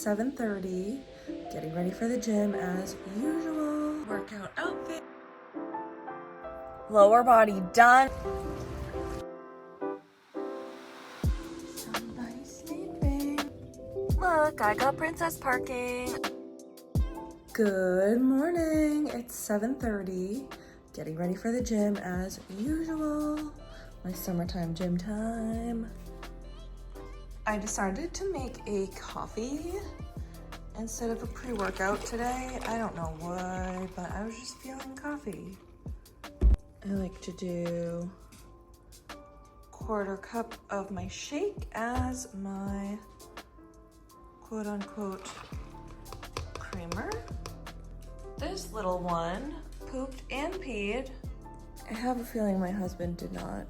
7:30, getting ready for the gym as usual. Workout outfit. Lower body done. Somebody's sleeping. Look, I got princess parking. Good morning. It's 7:30, getting ready for the gym as usual. My summertime gym time. I decided to make a coffee instead of a pre-workout today. I don't know why, but I was just feeling coffee. I like to do 1/4 cup of my shake as my quote-unquote creamer. This little one pooped and peed. I have a feeling my husband did not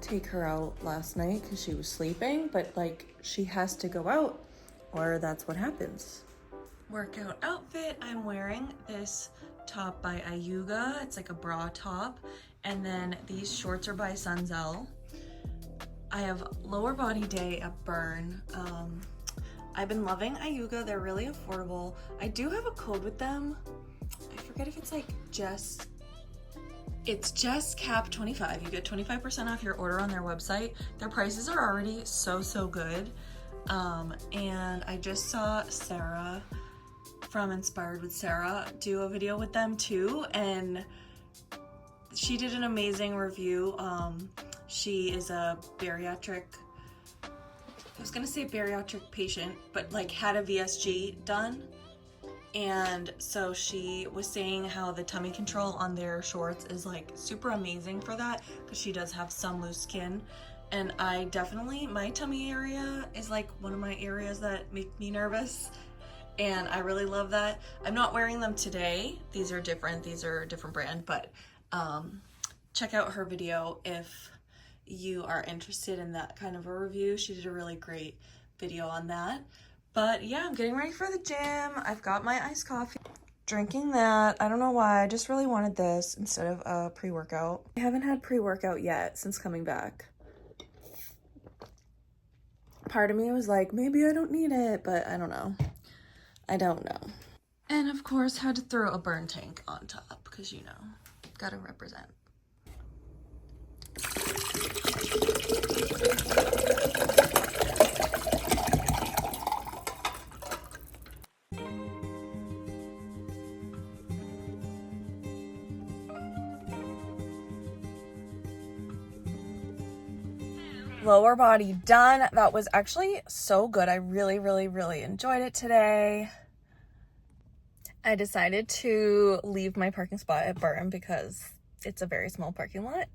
take her out last night because she was sleeping, but like she has to go out or that's what happens. Workout outfit, I'm wearing this top by Iuga. It's like a bra top. And then these shorts are by Sunzel. I have lower body day at Burn. I've been loving Iuga. They're really affordable. I do have a code with them. I forget if it's like it's just CAP25. You get 25% off your order on their website. Their prices are already so good. And I just saw Sarah from Inspired with Sarah do a video with them too, and she did an amazing review. She is a bariatric, I was gonna say bariatric patient, but like had a VSG done. And so she was saying how the tummy control on their shorts is like super amazing for that, because she does have some loose skin. And I definitely, my tummy area is like one of my areas that make me nervous. And I really love that. I'm not wearing them today. These are a different brand, but check out her video if you are interested in that kind of a review. She did a really great video on that. But yeah, I'm getting ready for the gym. I've got my iced coffee. Drinking that. I don't know why. I just really wanted this instead of a pre-workout. I haven't had pre-workout yet since coming back. Part of me was like, maybe I don't need it, but I don't know. I don't know. And of course, had to throw a burn tank on top because, you know, gotta represent. Lower body done. That was actually so good. I really enjoyed it today. I decided to leave my parking spot at Burton because it's a very small parking lot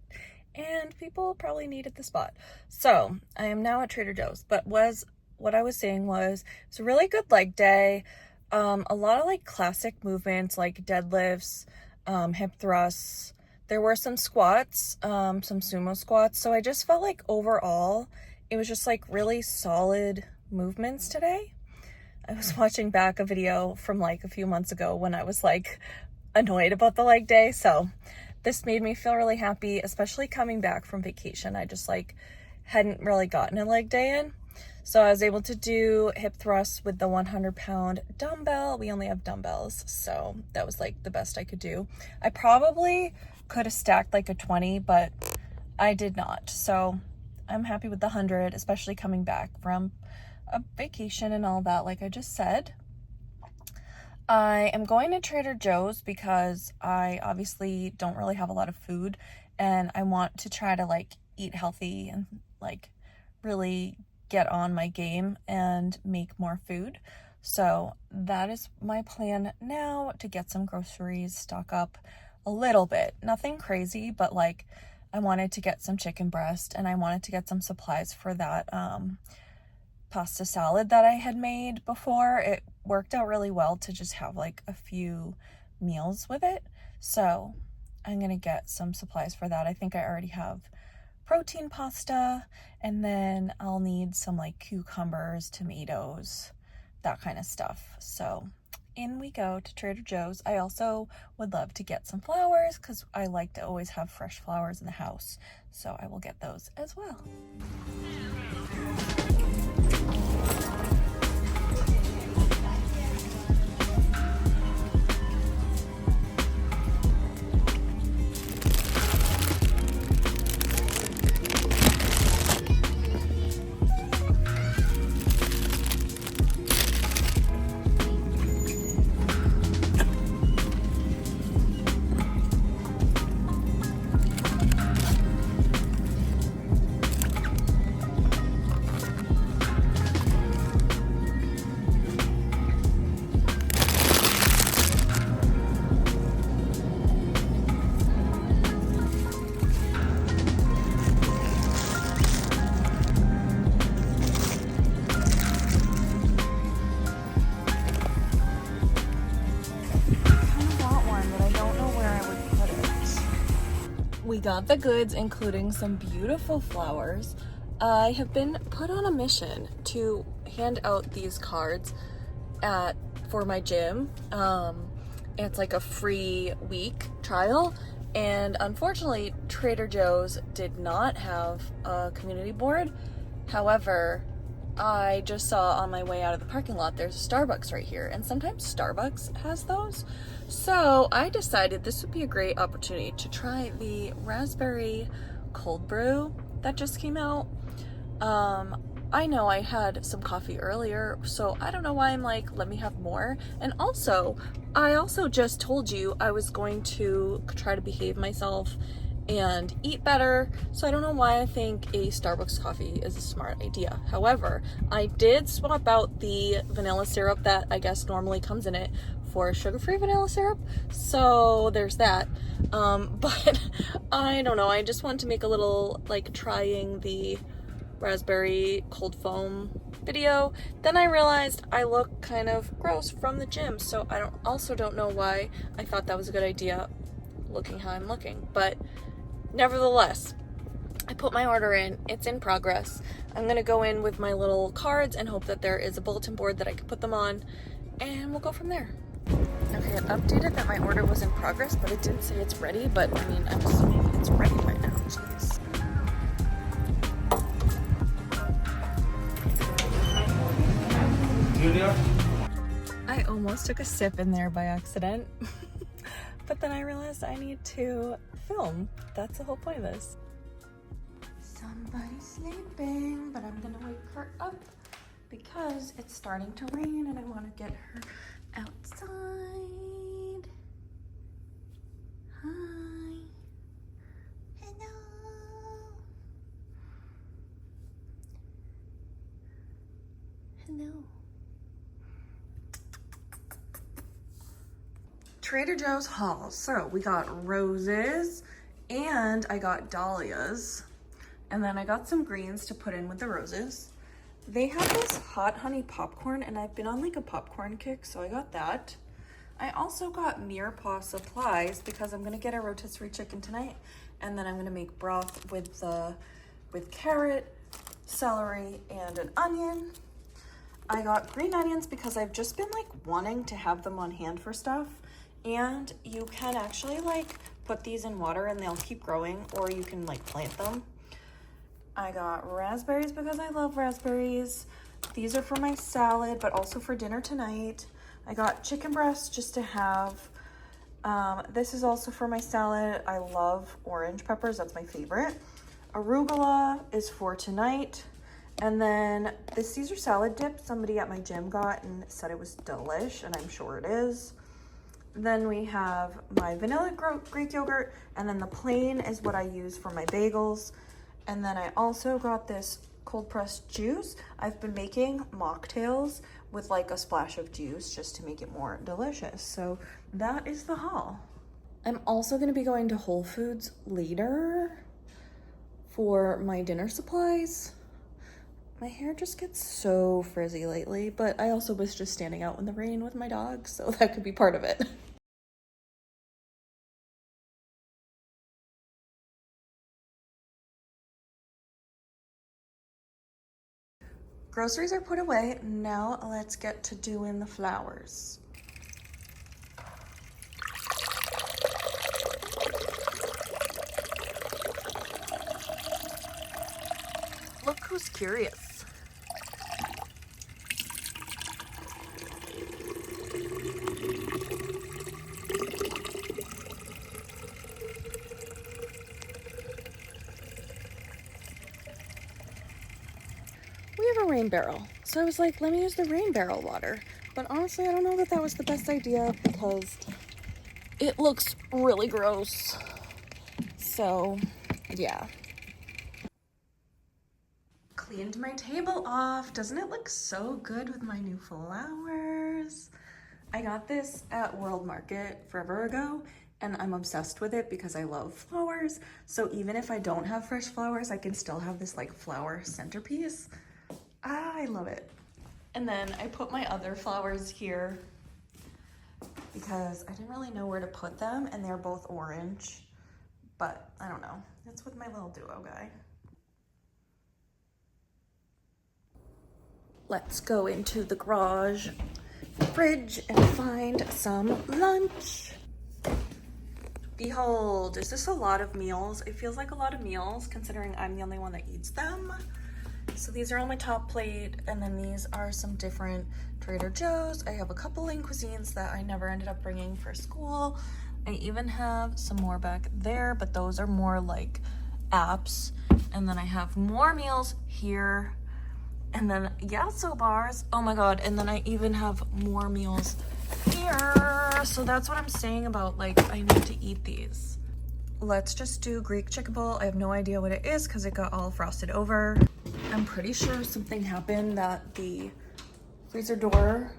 and people probably needed the spot. So I am now at Trader Joe's, but what I was saying was it's a really good leg day. A lot of like classic movements like deadlifts, hip thrusts. There were some squats, some sumo squats. So I just felt like overall, it was just like really solid movements today. I was watching back a video from like a few months ago when I was like annoyed about the leg day. So this made me feel really happy, especially coming back from vacation. I just like hadn't really gotten a leg day in. So I was able to do hip thrusts with the 100-pound dumbbell. We only have dumbbells, so that was like the best I could do. I probably could have stacked like a 20, but I did not. So I'm happy with the 100, especially coming back from a vacation and all that, like I just said. I am going to Trader Joe's because I obviously don't really have a lot of food and I want to try to like eat healthy and like really get on my game and make more food. So that is my plan now, to get some groceries, stock up a little bit. Nothing crazy, but like I wanted to get some chicken breast and I wanted to get some supplies for that pasta salad that I had made before. It worked out really well to just have like a few meals with it. So I'm gonna get some supplies for that. I think I already have protein pasta, and then I'll need some like cucumbers, tomatoes, that kind of stuff. So in we go to Trader Joe's. I also would love to get some flowers because I like to always have fresh flowers in the house. So I will get those as well. We got the goods, including some beautiful flowers. I have been put on a mission to hand out these cards for my gym. It's like a free week trial, and unfortunately Trader Joe's did not have a community board. However, I just saw on my way out of the parking lot there's a Starbucks right here, and sometimes Starbucks has those. So I decided this would be a great opportunity to try the raspberry cold brew that just came out. I know I had some coffee earlier, so I don't know why I'm like, let me have more. And also, I also just told you I was going to try to behave myself and eat better, so I don't know why I think a Starbucks coffee is a smart idea. However, I did swap out the vanilla syrup that I guess normally comes in it for sugar-free vanilla syrup, so there's that. But I don't know, I just wanted to make a little like trying the raspberry cold foam video. Then I realized I look kind of gross from the gym, so I don't know why I thought that was a good idea looking how I'm looking. But nevertheless, I put my order in. It's in progress. I'm gonna go in with my little cards and hope that there is a bulletin board that I can put them on, and we'll go from there. Okay, it updated that my order was in progress, but it didn't say it's ready. But I mean, I'm assuming it's ready by now. Jeez. I almost took a sip in there by accident, but then I realized I need to film. That's the whole point of this. Somebody's sleeping, but I'm gonna wake her up because it's starting to rain and I want to get her outside. Hi. Hello. Hello. Trader Joe's haul. So we got roses and I got dahlias, and then I got some greens to put in with the roses. They have this hot honey popcorn, and I've been on like a popcorn kick, so I got that. I also got Mirepoix supplies because I'm gonna get a rotisserie chicken tonight, and then I'm gonna make broth with carrot, celery, and an onion. I got green onions because I've just been like wanting to have them on hand for stuff. And you can actually like put these in water and they'll keep growing, or you can like plant them. I got raspberries because I love raspberries. These are for my salad, but also for dinner tonight. I got chicken breast just to have. This is also for my salad. I love orange peppers, that's my favorite. Arugula is for tonight. And then this Caesar salad dip somebody at my gym got and said it was delish, and I'm sure it is. Then we have my vanilla Greek yogurt, and then the plain is what I use for my bagels. And then I also got this cold pressed juice. I've been making mocktails with like a splash of juice just to make it more delicious. So that is the haul. I'm also gonna be going to Whole Foods later for my dinner supplies. My hair just gets so frizzy lately, but I also was just standing out in the rain with my dog, so that could be part of it. Groceries are put away. Now let's get to doing the flowers. Look who's curious. We have a rain barrel, so I was like, let me use the rain barrel water. But honestly, I don't know that that was the best idea because it looks really gross. So, yeah. Cleaned my table off. Doesn't it look so good with my new flowers? I got this at World Market forever ago, and I'm obsessed with it because I love flowers. So even if I don't have fresh flowers, I can still have this like flower centerpiece. I love it. And then I put my other flowers here because I didn't really know where to put them, and they're both orange. but I don't know. It's with my little duo guy. Let's go into the garage fridge and find some lunch. Behold, is this a lot of meals? It feels like a lot of meals considering I'm the only one that eats them. So these are on my top plate, and then these are some different Trader Joe's. I have a couple Lean Cuisines that I never ended up bringing for school. I even have some more back there, but those are more like apps. And then I have more meals here. And then Yasso bars. Oh my God. And then I even have more meals here. So that's what I'm saying about, like, I need to eat these. Let's just do Greek chicken bowl. I have no idea what it is because it got all frosted over. I'm pretty sure something happened that the freezer door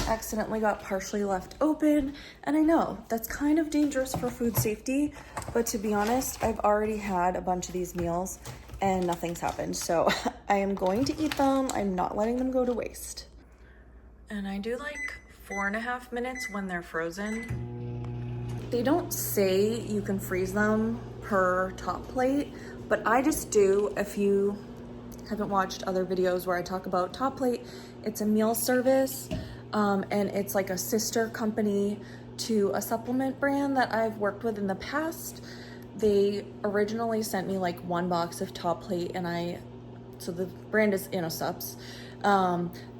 accidentally got partially left open. And I know that's kind of dangerous for food safety, but to be honest, I've already had a bunch of these meals and nothing's happened. So I am going to eat them. I'm not letting them go to waste. And I do like 4.5 minutes when they're frozen. They don't say you can freeze them per top plate, but I just do. If you haven't watched other videos where I talk about Top Plate, it's a meal service, and it's like a sister company to a supplement brand that I've worked with in the past. They originally sent me like 1 box of Top Plate, and so the brand is InnoSups.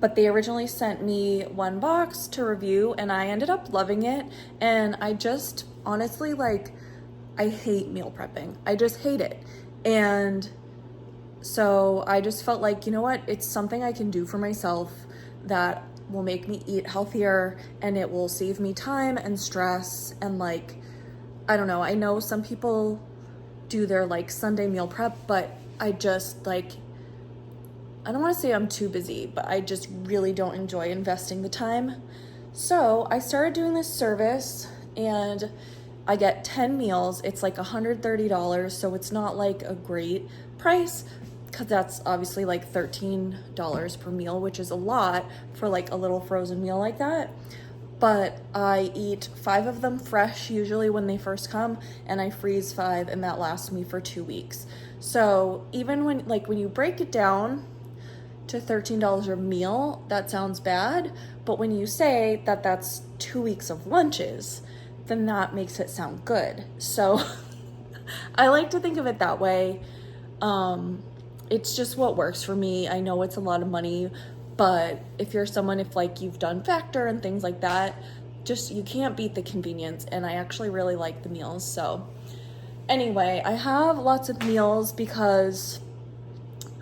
But they originally sent me 1 box to review, and I ended up loving it. And I just honestly, like, I hate meal prepping. I just hate it. And so I just felt like, you know what, it's something I can do for myself that will make me eat healthier, and it will save me time and stress. And like, I don't know, I know some people do their like Sunday meal prep, but I just like, I don't want to say I'm too busy, but I just really don't enjoy investing the time. So I started doing this service, and I get 10 meals. It's like $130, so it's not like a great price, because that's obviously like $13 per meal, which is a lot for like a little frozen meal like that. But I eat 5 of them fresh usually when they first come, and I freeze 5, and that lasts me for 2 weeks. So even when you break it down to $13 a meal, that sounds bad. But when you say that that's 2 weeks of lunches, then that makes it sound good. So I like to think of it that way. It's just what works for me. I know it's a lot of money, but if you're someone, if like you've done Factor and things like that, just, you can't beat the convenience. And I actually really like the meals. So anyway, I have lots of meals because,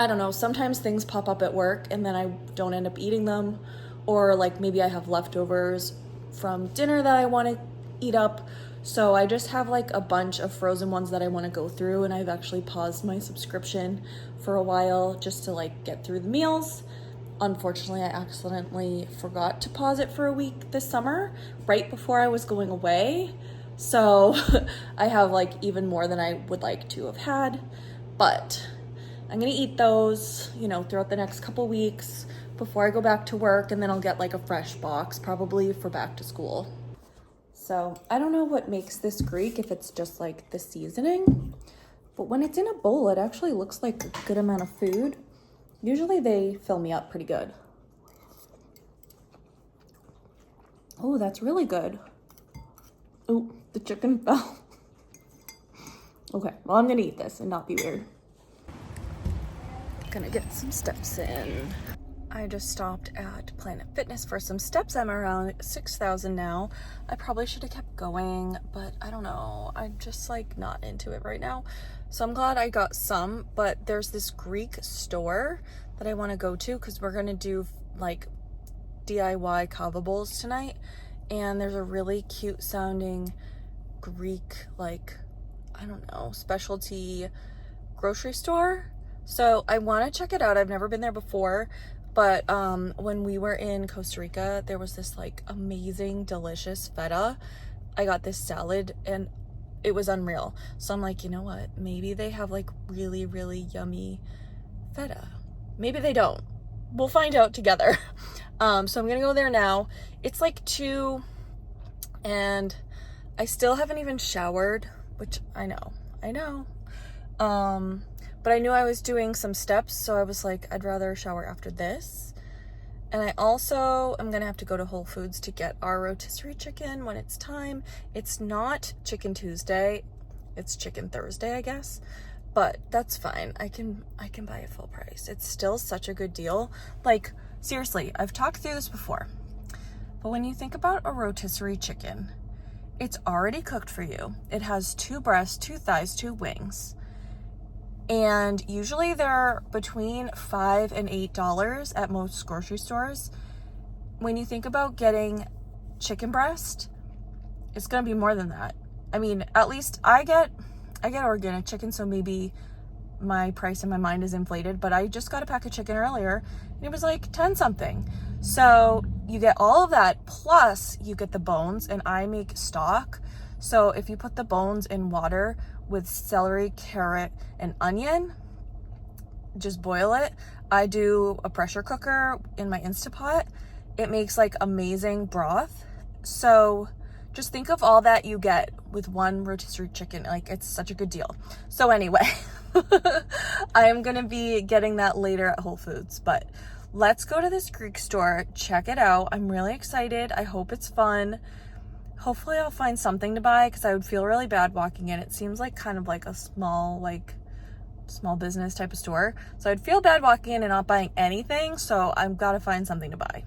I don't know, sometimes things pop up at work and then I don't end up eating them, or like maybe I have leftovers from dinner that I want to eat up. So I just have like a bunch of frozen ones that I want to go through, and I've actually paused my subscription for a while just to like get through the meals. Unfortunately, I accidentally forgot to pause it for a week this summer, right before I was going away. So I have like even more than I would like to have had, but I'm gonna eat those, you know, throughout the next couple weeks before I go back to work, and then I'll get like a fresh box probably for back to school. So I don't know what makes this Greek, if it's just like the seasoning, but when it's in a bowl, it actually looks like a good amount of food. Usually they fill me up pretty good. Oh, that's really good. Oh, the chicken fell. Okay, well, I'm gonna eat this and not be weird. Gonna get some steps in. I just stopped at Planet Fitness for some steps. I'm around 6,000 now. I probably should have kept going, but I don't know. I'm just like not into it right now. So I'm glad I got some, but there's this Greek store that I want to go to because we're gonna do like DIY kava bowls tonight. And there's a really cute sounding Greek, like, I don't know, specialty grocery store. So I want to check it out. I've never been there before. But when we were in Costa Rica, there was this like amazing, delicious feta. I got this salad and it was unreal. So I'm like, you know what? Maybe they have like really, really yummy feta. Maybe they don't. We'll find out together. So I'm gonna go there now. It's like 2, and I still haven't even showered. which I know. But I knew I was doing some steps, so I was like, I'd rather shower after this. And I also am gonna have to go to Whole Foods to get our rotisserie chicken when it's time. It's not Chicken Tuesday, it's Chicken Thursday, I guess. But that's fine. I can buy it full price. It's still such a good deal. Like, seriously, I've talked through this before. But when you think about a rotisserie chicken, it's already cooked for you. It has 2 breasts, 2 thighs, 2 wings. And usually they're between $5 and $8 at most grocery stores. When you think about getting chicken breast, it's gonna be more than that. I mean, at least I get organic chicken, so maybe my price in my mind is inflated, but I just got a pack of chicken earlier and it was like 10 something. So you get all of that, plus you get the bones, and I make stock. So if you put the bones in water with celery, carrot, and onion, just boil it. I do a pressure cooker in my Instapot. It makes like amazing broth. So just think of all that you get with one rotisserie chicken. Like, it's such a good deal. So anyway, I am gonna be getting that later at Whole Foods, but let's go to this Greek store, check it out. I'm really excited. I hope it's fun. Hopefully I'll find something to buy, because I would feel really bad walking in. It seems like kind of like a small business type of store. So I'd feel bad walking in and not buying anything. So I've got to find something to buy.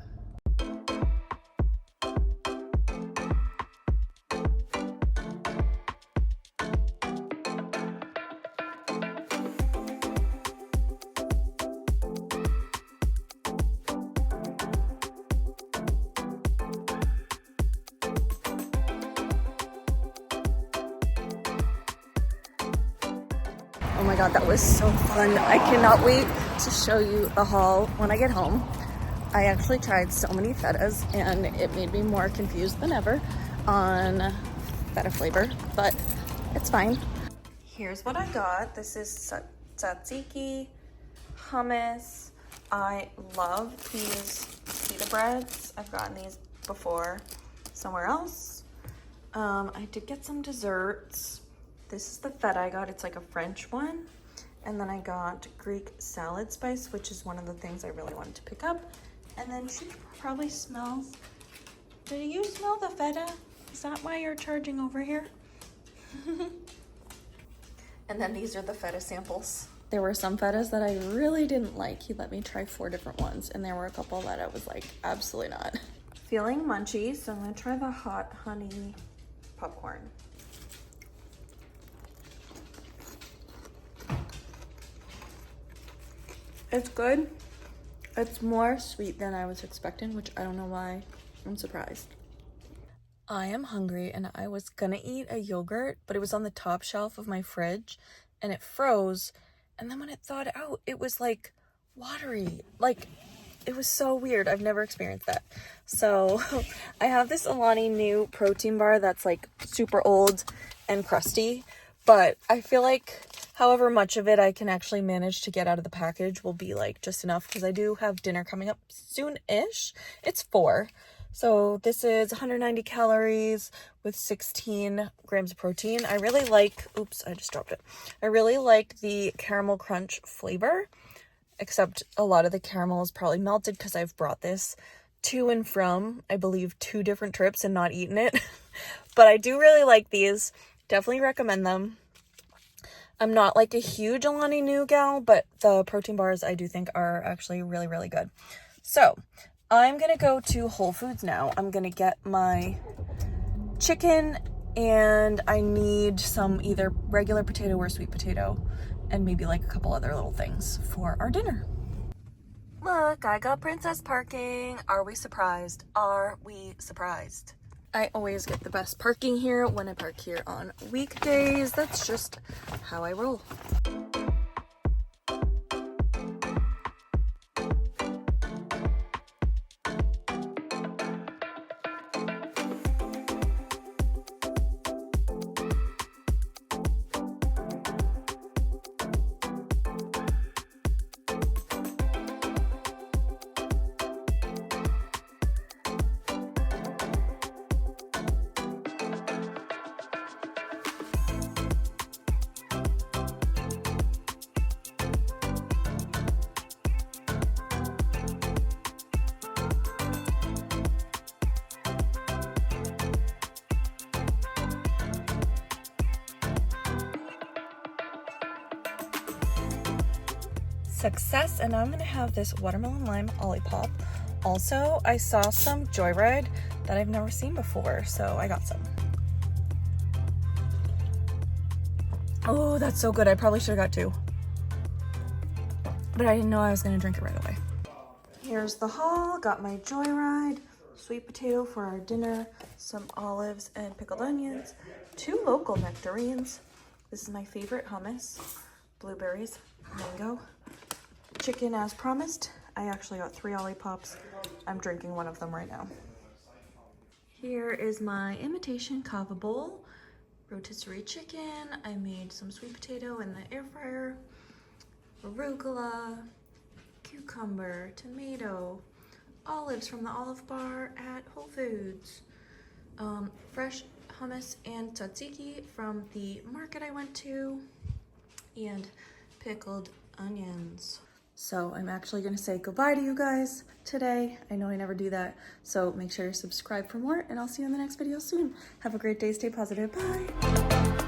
Oh my god, that was so fun. I cannot wait to show you the haul when I get home. I actually tried so many fetas and it made me more confused than ever on feta flavor, but it's fine. Here's what I got. This is tzatziki, hummus. I love these pita breads. I've gotten these before somewhere else. I did get some desserts. This is the feta I got. It's like a French one. And then I got Greek salad spice, which is one of the things I really wanted to pick up. And then she probably smells. Do you smell the feta? Is that why you're charging over here? And then these are the feta samples. There were some fetas that I really didn't like. He let me try 4 different ones, and there were a couple that I was like, absolutely not. Feeling munchy, so I'm gonna try the hot honey popcorn. It's good. It's more sweet than I was expecting, which I don't know why. I'm surprised. I am hungry and I was gonna eat a yogurt, but it was on the top shelf of my fridge and it froze. And then when it thawed out, it was like watery. Like, it was so weird. I've never experienced that. So I have this Alani Nu protein bar that's like super old and crusty, but I feel like however much of it I can actually manage to get out of the package will be like just enough, because I do have dinner coming up soon-ish. It's 4. So this is 190 calories with 16 grams of protein. I really like, oops, I just dropped it. I really like the caramel crunch flavor, except a lot of the caramel is probably melted because I've brought this to and from, I believe, 2 different trips and not eaten it. But I do really like these. Definitely recommend them. I'm not like a huge Alani Nu gal, but the protein bars I do think are actually really, really good. So I'm going to go to Whole Foods now. I'm going to get my chicken, and I need some either regular potato or sweet potato, and maybe like a couple other little things for our dinner. Look, I got princess parking. Are we surprised? Are we surprised? I always get the best parking here when I park here on weekdays. That's just how I roll. Success, and now I'm gonna have this watermelon lime Olipop. Also, I saw some Joyride that I've never seen before, so I got some. Oh, that's so good. I probably should have got two, but I didn't know I was gonna drink it right away. Here's the haul. Got my Joyride, sweet potato for our dinner, some olives and pickled onions, 2 local nectarines. This is my favorite hummus, blueberries, mango, chicken as promised. I actually got 3 Olipops. I'm drinking one of them right now. Here is my imitation Cava bowl, rotisserie chicken. I made some sweet potato in the air fryer, arugula, cucumber, tomato, olives from the olive bar at Whole Foods, fresh hummus and tzatziki from the market I went to, and pickled onions. So I'm actually gonna say goodbye to you guys today. I know I never do that, so make sure you subscribe for more, and I'll see you in the next video soon. Have a great day, stay positive, bye.